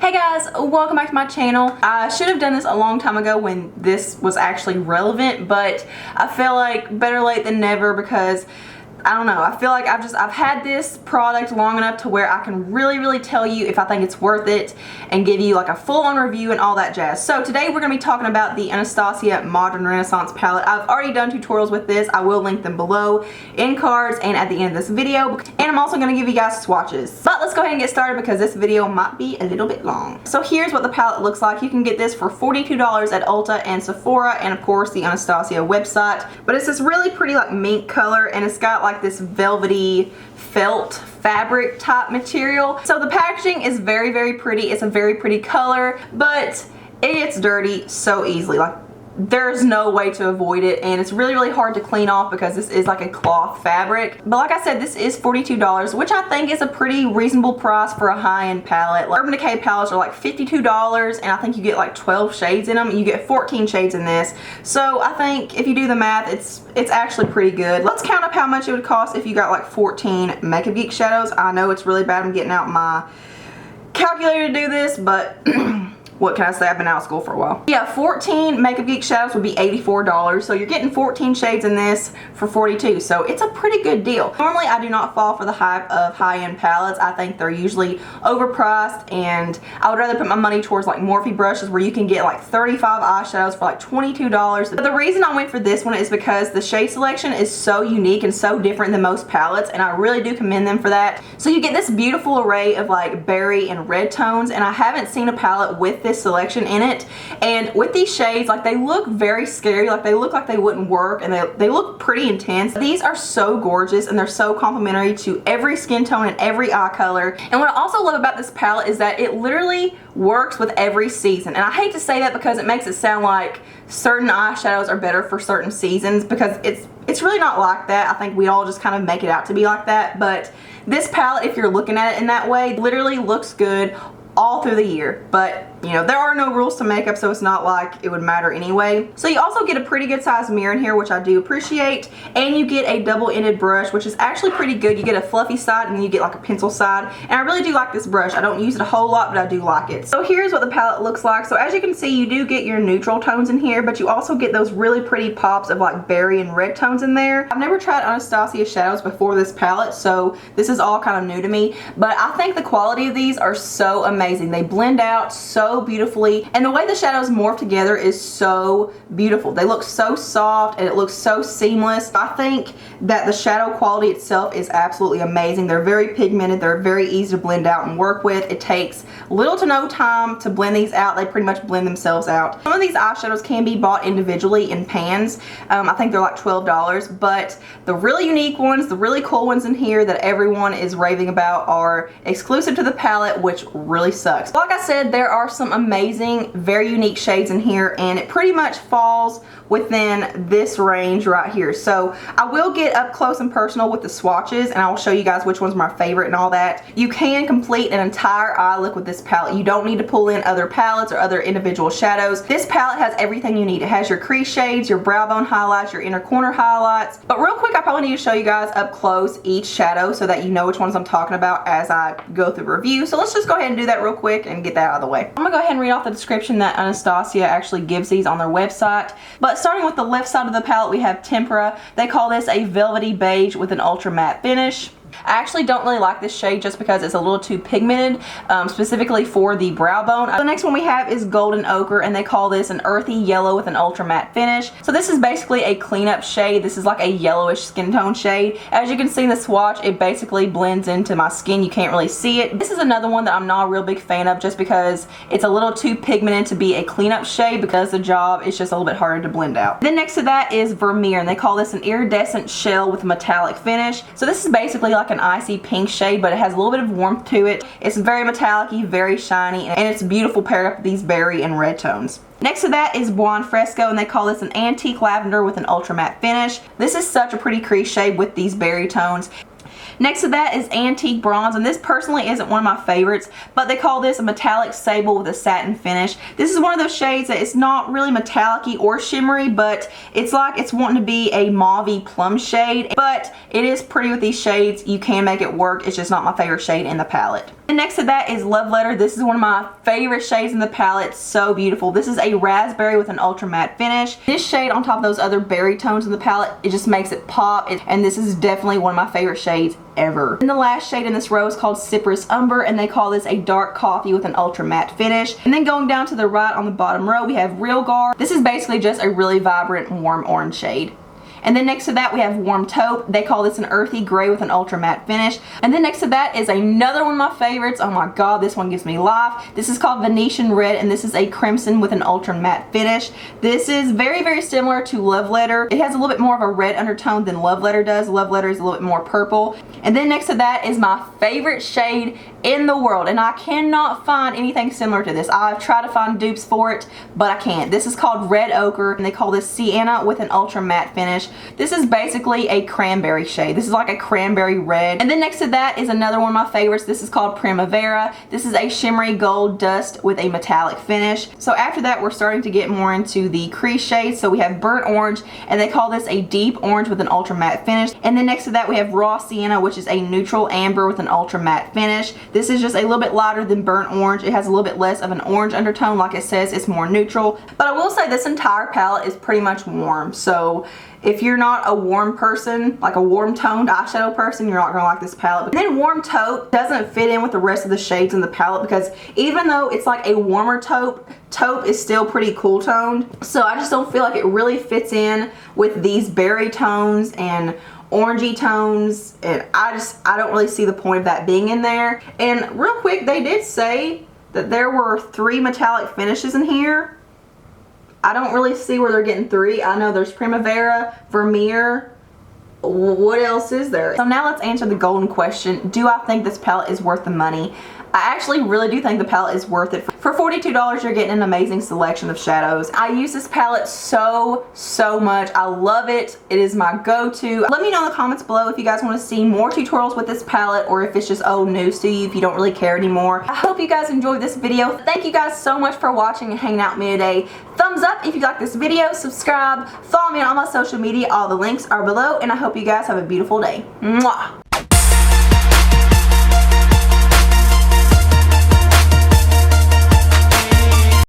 Hey guys, welcome back to my channel. I should have done this a long time ago when this was actually relevant, but I feel like better late than never because I don't know, I feel like I've had this product long enough to where I can really tell you if I think it's worth it and give you like a full-on review and all that jazz. So today we're going to be talking about the Anastasia Modern Renaissance palette. I've already done tutorials with this. I will link them below in cards and at the end of this video. And I'm also going to give you guys swatches. But let's go ahead and get started because this video might be a little bit long. So here's what the palette looks like. You can get this for $42 at Ulta and Sephora and of course the Anastasia website. But it's this really pretty like mink color and it's got like this velvety felt fabric type material. So the packaging is very pretty. It's a very pretty color, but it gets dirty so easily. Like there's no way to avoid it, and it's really hard to clean off because this is like a cloth fabric. But like I said, this is $42, which I think is a pretty reasonable price for a high-end palette. Like Urban Decay palettes are like $52, and I think you get like 12 shades in them. You get 14 shades in this, so I think if you do the math, it's actually pretty good. Let's count up how much it would cost if you got like 14 Makeup Geek shadows. I know it's really bad. I'm getting out my calculator to do this, but what can I say? I've been out of school for a while. Yeah, 14 Makeup Geek shadows would be $84. So you're getting 14 shades in this for $42. So it's a pretty good deal. Normally I do not fall for the hype of high-end palettes. I think they're usually overpriced, and I would rather put my money towards like Morphe brushes where you can get like 35 eyeshadows for like $22. But the reason I went for this one is because the shade selection is so unique and so different than most palettes, and I really do commend them for that. So you get this beautiful array of like berry and red tones, and I haven't seen a palette with this selection in it. And with these shades, like they look very scary, like they look like they wouldn't work, and they look pretty intense. These are so gorgeous and they're so complimentary to every skin tone and every eye color. And what I also love about this palette is that it literally works with every season. And I hate to say that because it makes it sound like certain eyeshadows are better for certain seasons, because it's really not like that. I think we all just kind of make it out to be like that. But this palette, if you're looking at it in that way, literally looks good all through the year. But you know, there are no rules to makeup, so it's not like it would matter anyway. So you also get a pretty good sized mirror in here, which I do appreciate, and you get a double-ended brush, which is actually pretty good. You get a fluffy side and then you get like a pencil side, and I really do like this brush. I don't use it a whole lot, but I do like it. So here's what the palette looks like. So as you can see, you do get your neutral tones in here, but you also get those really pretty pops of like berry and red tones in there. I've never tried Anastasia shadows before this palette, so this is all kind of new to me, but I think the quality of these are so amazing. They blend out so beautifully, and the way the shadows morph together is so beautiful. They look so soft and it looks so seamless. I think that the shadow quality itself is absolutely amazing. They're very pigmented. They're very easy to blend out and work with. It takes little to no time to blend these out. They pretty much blend themselves out. Some of these eyeshadows can be bought individually in pans. I think they're like $12, but the really unique ones, the really cool ones in here that everyone is raving about are exclusive to the palette, which really sucks. Like I said, there are some amazing, very unique shades in here, and it pretty much falls within this range right here. So I will get up close and personal with the swatches, and I will show you guys which one's my favorite and all that. You can complete an entire eye look with this palette. You don't need to pull in other palettes or other individual shadows. This palette has everything you need. It has your crease shades, your brow bone highlights, your inner corner highlights. But real quick, I probably need to show you guys up close each shadow so that you know which ones I'm talking about as I go through the review. So let's just go ahead and do that real quick and get that out of the way. I'm gonna go ahead and read off the description that Anastasia actually gives these on their website. But starting with the left side of the palette, we have Tempera. They call this a velvety beige with an ultra matte finish. I actually don't really like this shade just because it's a little too pigmented, specifically for the brow bone. The next one we have is Golden Ochre, and they call this an earthy yellow with an ultra matte finish. So this is basically a cleanup shade. This is like a yellowish skin tone shade. As you can see in the swatch, it basically blends into my skin. You can't really see it. This is another one that I'm not a real big fan of just because it's a little too pigmented to be a cleanup shade, because the job is just a little bit harder to blend out. Then next to that is Vermeer, and they call this an iridescent shell with a metallic finish. So this is basically like an icy pink shade, but it has a little bit of warmth to it. It's very metallic-y, very shiny, and it's beautiful paired up with these berry and red tones. Next to that is Buon Fresco, and they call this an antique lavender with an ultra matte finish. This is such a pretty crease shade with these berry tones. Next to that is Antique Bronze, and this personally isn't one of my favorites, but they call this a metallic sable with a satin finish. This is one of those shades that it's not really metallic-y or shimmery, but it's like it's wanting to be a mauve-y plum shade, but it is pretty with these shades. You can make it work. It's just not my favorite shade in the palette. And next to that is Love Letter. This is one of my favorite shades in the palette. It's so beautiful. This is a raspberry with an ultra matte finish. This shade on top of those other berry tones in the palette, it just makes it pop. And this is definitely one of my favorite shades ever. And the last shade in this row is called Cypress Umber, and they call this a dark coffee with an ultra matte finish. And then going down to the right on the bottom row, we have Real Guard. This is basically just a really vibrant warm orange shade. And then next to that we have Warm Taupe. They call this an earthy gray with an ultra matte finish. And then next to that is another one of my favorites. Oh my god, this one gives me life. This is called Venetian Red, and this is a crimson with an ultra matte finish. This is very, very similar to Love Letter. It has a little bit more of a red undertone than Love Letter does. Love Letter is a little bit more purple. And then next to that is my favorite shade in the world, and I cannot find anything similar to this. I've tried to find dupes for it, but I can't. This is called Red Ochre, and they call this Sienna with an ultra matte finish. This is basically a cranberry shade. This is like a cranberry red. And then next to that is another one of my favorites. This is called Primavera. This is a shimmery gold dust with a metallic finish. So after that, we're starting to get more into the crease shades. So we have Burnt Orange, and they call this a deep orange with an ultra matte finish. And then next to that, we have Raw Sienna, which is a neutral amber with an ultra matte finish. This is just a little bit lighter than Burnt Orange. It has a little bit less of an orange undertone. Like it says, it's more neutral. But I will say this entire palette is pretty much warm. So if you're not a warm person, like a warm toned eyeshadow person, you're not going to like this palette. And then Warm Taupe doesn't fit in with the rest of the shades in the palette, because even though it's like a warmer taupe, taupe is still pretty cool toned. So I just don't feel like it really fits in with these berry tones and orangey tones, and I don't really see the point of that being in there. And real quick, they did say that there were 3 metallic finishes in here. I don't really see where they're getting 3. I know there's Primavera, Vermeer. What else is there? So now let's answer the golden question. Do I think this palette is worth the money? I actually really do think the palette is worth it. For $42, you're getting an amazing selection of shadows. I use this palette so much. I love it. It is my go-to. Let me know in the comments below if you guys want to see more tutorials with this palette, or if it's just old news to you, if you don't really care anymore. I hope you guys enjoyed this video. Thank you guys so much for watching and hanging out with me today. Thumbs up if you like this video, subscribe, follow me on all my social media. All the links are below, and I hope you guys have a beautiful day. Mwah!